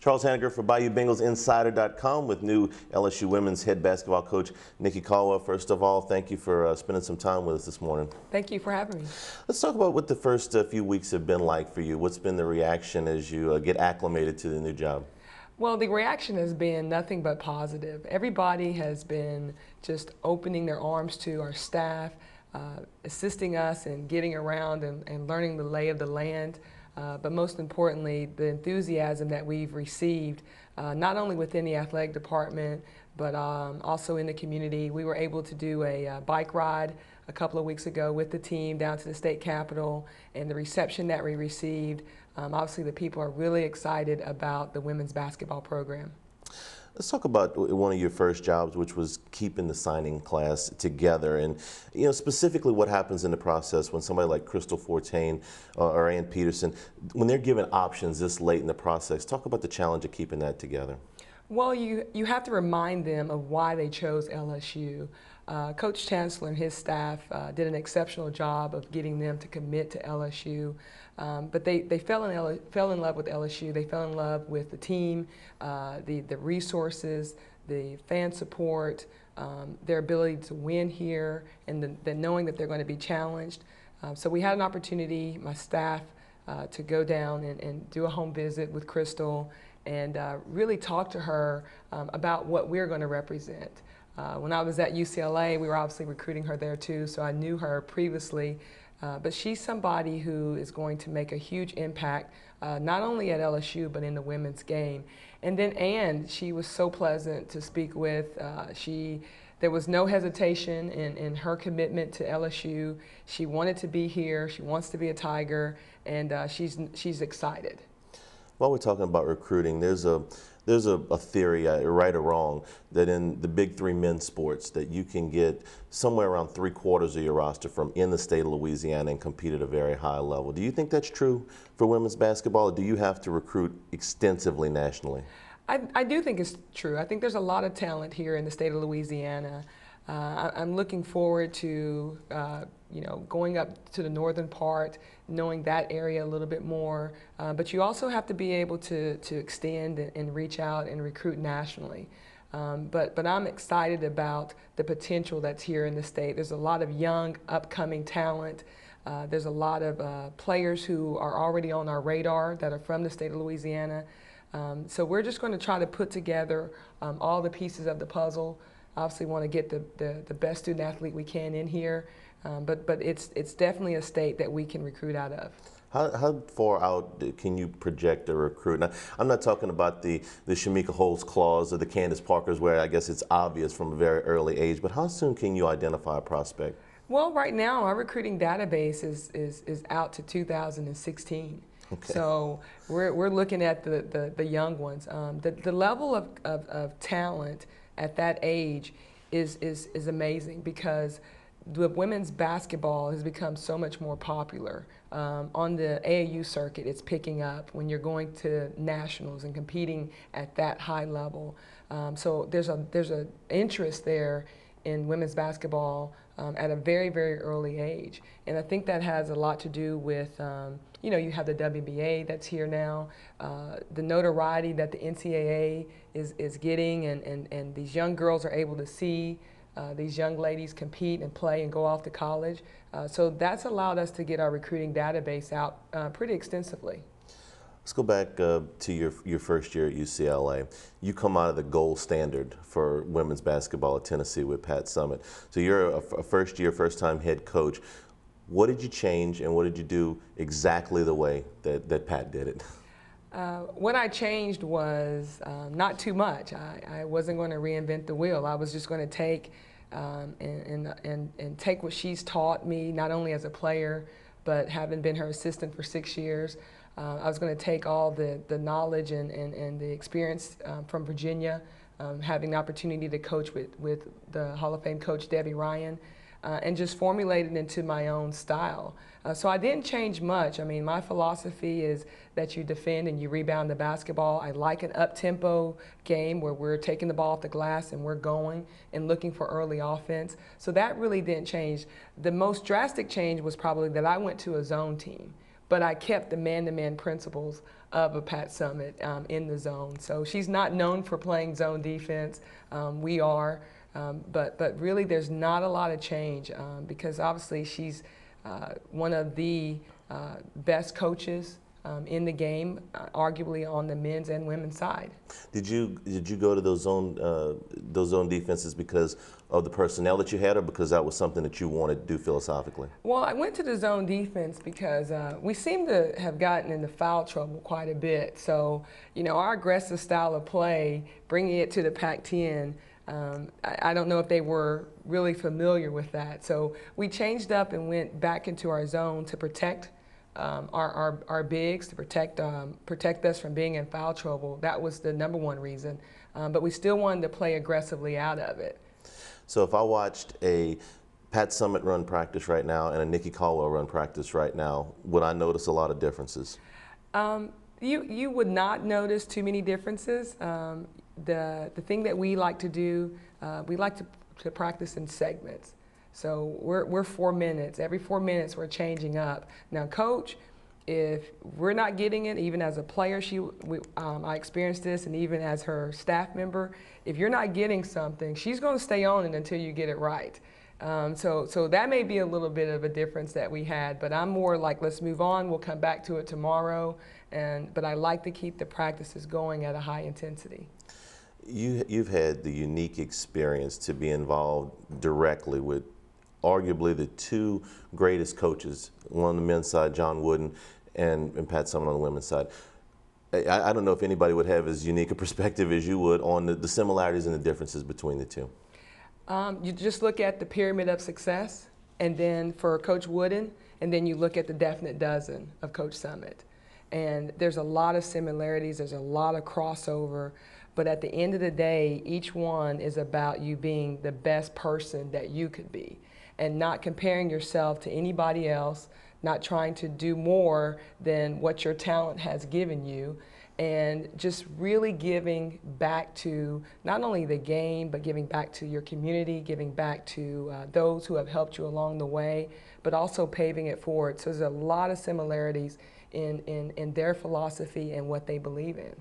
Charles Hanagriff for Bayou Bengals Insider.com with new LSU women's head basketball coach Nikki Caldwell. First of all, thank you for spending some time with us this morning. Thank you for having me. Let's talk about what the first few weeks have been like for you. What's been the reaction as you get acclimated to the new job? Well, the reaction has been nothing but positive. Everybody has been just opening their arms to our staff, assisting us in getting around and learning the lay of the land. But most importantly, the enthusiasm that we've received, not only within the athletic department, but also in the community. We were able to do a bike ride a couple of weeks ago with the team down to the state capitol, and the reception that we received, obviously the people are really excited about the women's basketball program. Let's talk about one of your first jobs, which was keeping the signing class together, and specifically what happens in the process when somebody like Crystal Fortain or Ann Peterson, when they're given options this late in the process. Talk about the challenge of keeping that together. Well, you have to remind them of why they chose LSU. Coach Chancellor and his staff did an exceptional job of getting them to commit to LSU. But they fell in love with LSU. They fell in love with the team, the resources, the fan support, their ability to win here, and the knowing that they're going to be challenged. So we had an opportunity, my staff, to go down and do a home visit with Crystal and really talk to her about what we're going to represent. When I was at UCLA, we were obviously recruiting her there too, so I knew her previously. But she's somebody who is going to make a huge impact, not only at LSU, but in the women's game. And then Ann, she was so pleasant to speak with. There was no hesitation in her commitment to LSU. She wanted to be here. She wants to be a Tiger, and she's excited. While we're talking about recruiting, there's a theory, right or wrong, that in the big three men's sports that you can get somewhere around 3/4 of your roster from in the state of Louisiana and compete at a very high level. Do you think that's true for women's basketball, or do you have to recruit extensively nationally? I do think it's true. I think there's a lot of talent here in the state of Louisiana. I'm looking forward to going up to the northern part, knowing that area a little bit more. But you also have to be able to extend and reach out and recruit nationally. But I'm excited about the potential that's here in the state. There's a lot of young, upcoming talent. There's a lot of players who are already on our radar that are from the state of Louisiana. So we're just going to try to put together all the pieces of the puzzle. Obviously want to get the best student athlete we can in here, but it's definitely a state that we can recruit out of. How far out can you project a recruit? Now, I'm not talking about the Shamika Holtz-Claws or the Candace Parkers, where I guess it's obvious from a very early age, but how soon can you identify a prospect? Well, right now our recruiting database is out to 2016. Okay. So we're looking at the young ones. The level of talent at that age is amazing, because the women's basketball has become so much more popular. On the AAU circuit, it's picking up when you're going to nationals and competing at that high level. So there's a interest there in women's basketball at a very, very early age. And I think that has a lot to do with, you have the WBA that's here now, the notoriety that the NCAA is getting, and these young girls are able to see these young ladies compete and play and go off to college. So that's allowed us to get our recruiting database out pretty extensively. Let's go back to your first year at UCLA. You come out of the gold standard for women's basketball at Tennessee with Pat Summitt. So you're a first-time head coach. What did you change, and what did you do exactly the way that Pat did it? What I changed was not too much. I wasn't going to reinvent the wheel. I was just going to take and take what she's taught me, not only as a player, but having been her assistant for 6 years. I was going to take all the knowledge and the experience from Virginia, having the opportunity to coach with the Hall of Fame coach Debbie Ryan, and just formulate it into my own style. So I didn't change much. I mean, my philosophy is that you defend and you rebound the basketball. I like an up-tempo game where we're taking the ball off the glass and we're going and looking for early offense. So that really didn't change. The most drastic change was probably that I went to a zone team, but I kept the man-to-man principles of a Pat Summitt in the zone. So she's not known for playing zone defense. We are, but really there's not a lot of change because obviously she's one of the best coaches in the game, arguably on the men's and women's side. Did you go to those zone defenses because of the personnel that you had, or because that was something that you wanted to do philosophically? Well, I went to the zone defense because we seem to have gotten into foul trouble quite a bit. So, you know, our aggressive style of play, bringing it to the Pac-10, I don't know if they were really familiar with that. So we changed up and went back into our zone to protect our bigs, to protect us from being in foul trouble. That was the #1 reason. But we still wanted to play aggressively out of it. So if I watched a Pat Summitt run practice right now and a Nikki Caldwell run practice right now, would I notice a lot of differences? You would not notice too many differences. The thing that we like to do, we like to practice in segments. So we're 4 minutes. Every 4 minutes we're changing up. Now, coach, if we're not getting it, even as a player, I experienced this, and even as her staff member, if you're not getting something, she's going to stay on it until you get it right. So that may be a little bit of a difference that we had, but I'm more like, let's move on. We'll come back to it tomorrow. But I like to keep the practices going at a high intensity. You've had the unique experience to be involved directly with arguably the two greatest coaches, one on the men's side, John Wooden, and Pat Summitt on the women's side. I don't know if anybody would have as unique a perspective as you would on the similarities and the differences between the two. You just look at the pyramid of success, and then for Coach Wooden, and then you look at the definite dozen of Coach Summitt. And there's a lot of similarities, there's a lot of crossover, but at the end of the day, each one is about you being the best person that you could be, and not comparing yourself to anybody else, not trying to do more than what your talent has given you, and just really giving back to not only the game, but giving back to your community, giving back to those who have helped you along the way, but also paving it forward. So there's a lot of similarities in their philosophy and what they believe in.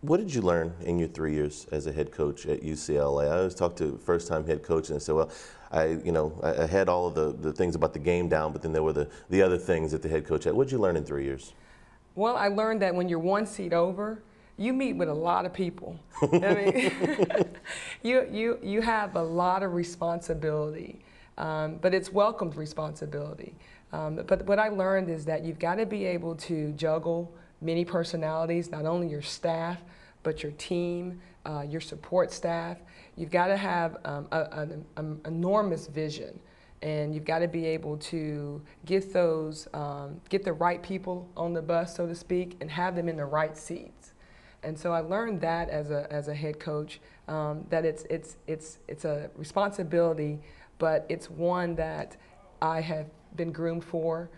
What did you learn in your 3 years as a head coach at UCLA? I always talk to first-time head coaches and say, well, I had all of the things about the game down, but then there were the other things that the head coach had. What did you learn in 3 years? Well, I learned that when you're one seat over, you meet with a lot of people. I mean, you have a lot of responsibility, but it's welcomed responsibility. But what I learned is that you've got to be able to juggle many personalities, not only your staff, but your team, your support staff. You've got to have an enormous vision, and you've got to be able to get the right people on the bus, so to speak, and have them in the right seats. And so I learned that as a head coach, that it's a responsibility, but it's one that I have been groomed for.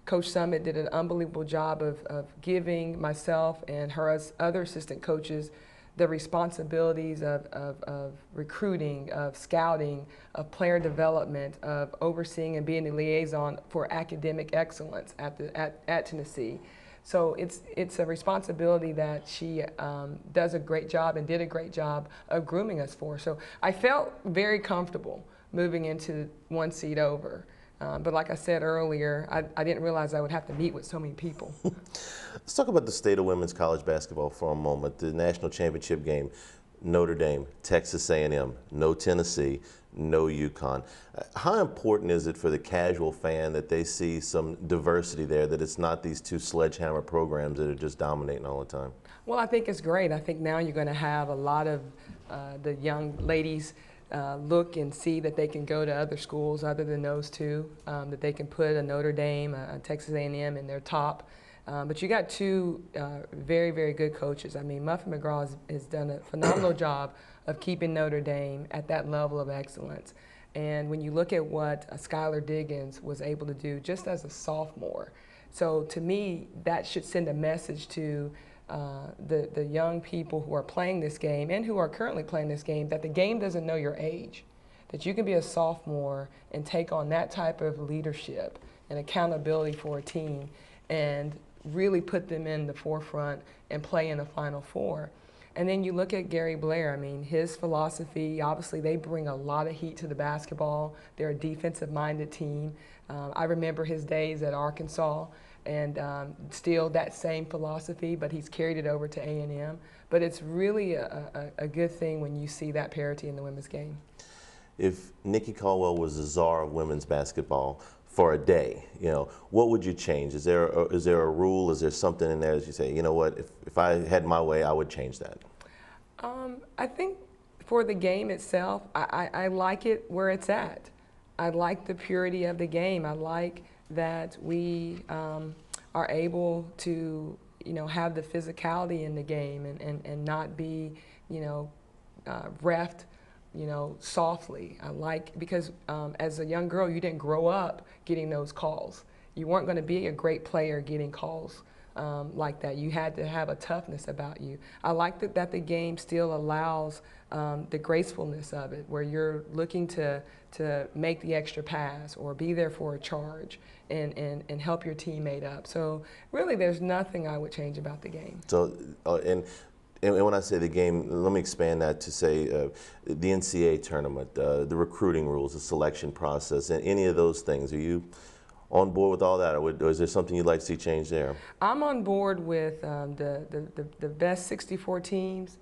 Coach Summitt did an unbelievable job of giving myself and her other assistant coaches the responsibilities of recruiting, of scouting, of player development, of overseeing and being the liaison for academic excellence at Tennessee. So it's a responsibility that she does a great job and did a great job of grooming us for. So I felt very comfortable moving into one seat over. But like I said earlier, I didn't realize I would have to meet with so many people. Let's talk about the state of women's college basketball for a moment. The national championship game, Notre Dame, Texas A&M, no Tennessee, no UConn. How important is it for the casual fan that they see some diversity there, that it's not these two sledgehammer programs that are just dominating all the time? Well, I think it's great. I think now you're going to have a lot of the young ladies look and see that they can go to other schools other than those two, that they can put a Notre Dame, a Texas A&M in their top. But you got two very, very good coaches. I mean, Muffet McGraw has done a phenomenal job of keeping Notre Dame at that level of excellence. And when you look at what Skylar Diggins was able to do just as a sophomore, so to me, that should send a message to the young people who are playing this game and who are currently playing this game, that the game doesn't know your age, that you can be a sophomore and take on that type of leadership and accountability for a team and really put them in the forefront and play in the Final Four. And then you look at Gary Blair. I mean, his philosophy, obviously they bring a lot of heat to the basketball. They're a defensive-minded team. I remember his days at Arkansas, and still that same philosophy, but he's carried it over to A&M. But it's really a good thing when you see that parity in the women's game. If Nikki Caldwell was the czar of women's basketball for a day, you know, what would you change? Is there a rule? Is there something in there that you say, you know what, if I had my way, I would change that? I think for the game itself, I like it where it's at. I like the purity of the game. I like that we are able to, you know, have the physicality in the game and not be, you know, reffed, you know, softly. I like, because as a young girl, you didn't grow up getting those calls. You weren't going to be a great player getting calls like that. You had to have a toughness about you. I like that the game still allows the gracefulness of it, where you're looking to make the extra pass or be there for a charge and help your teammate up. So really, there's nothing I would change about the game. So, and when I say the game, let me expand that to say the NCAA tournament, the recruiting rules, the selection process, and any of those things. Are you on board with all that, or is there something you'd like to see change there? I'm on board with the best 64 teams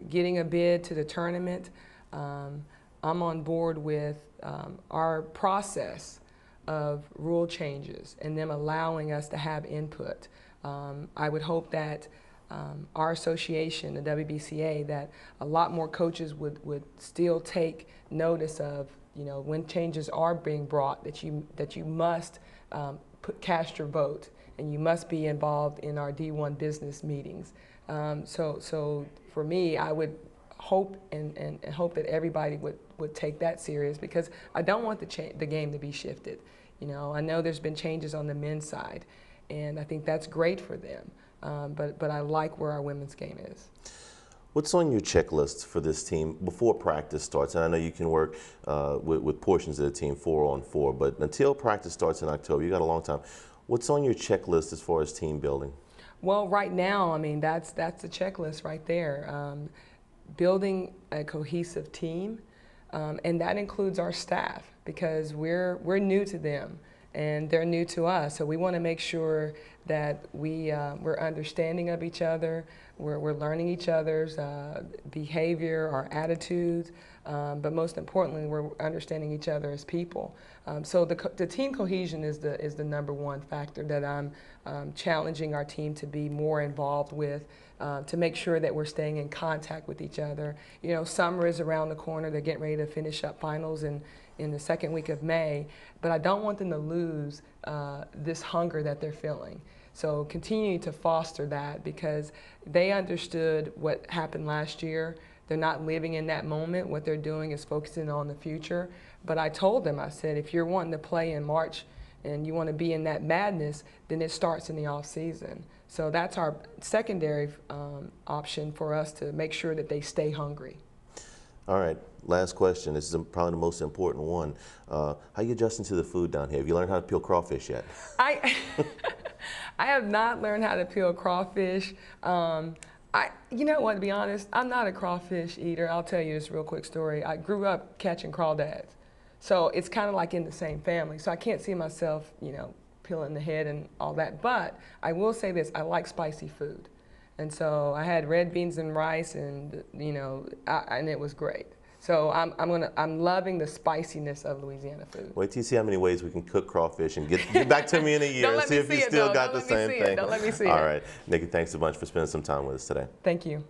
getting a bid to the tournament. I'm on board with our process of rule changes and them allowing us to have input. I would hope that our association, the WBCA, that a lot more coaches would still take notice of, you know, when changes are being brought, that you must cast your vote and you must be involved in our D1 business meetings. So for me, I would hope and hope that everybody would take that serious, because I don't want the game to be shifted. You know, I know there's been changes on the men's side, and I think that's great for them. But I like where our women's game is. What's on your checklist for this team before practice starts? And I know you can work with portions of the team 4-on-4, but until practice starts in October, you got a long time. What's on your checklist as far as team building? Well, right now, I mean, that's the checklist right there. Building a cohesive team, and that includes our staff, because we're new to them and they're new to us. So we want to make sure that we're understanding of each other, we're learning each other's behavior, our attitudes, but most importantly, we're understanding each other as people. So the team cohesion is the number one factor that I'm challenging our team to be more involved with, to make sure that we're staying in contact with each other. You know, summer is around the corner. They're getting ready to finish up finals in the second week of May, but I don't want them to lose this hunger that they're feeling. So continuing to foster that, because they understood what happened last year. They're not living in that moment. What they're doing is focusing on the future. But I told them, I said, if you're wanting to play in March and you want to be in that madness, then it starts in the off season. So that's our secondary option for us to make sure that they stay hungry. All right, last question. This is probably the most important one. How are you adjusting to the food down here? Have you learned how to peel crawfish yet? I have not learned how to peel crawfish. You know what, to be honest, I'm not a crawfish eater. I'll tell you this real quick story. I grew up catching crawdads. So it's kind of like in the same family. So I can't see myself, you know, peeling the head and all that. But I will say this, I like spicy food. And so I had red beans and rice, and you know, and it was great. So I'm loving the spiciness of Louisiana food. Wait till you see how many ways we can cook crawfish, and get back to me in a year and see if you still got the same thing. Don't let me see it. All right, Nikki, thanks a bunch for spending some time with us today. Thank you.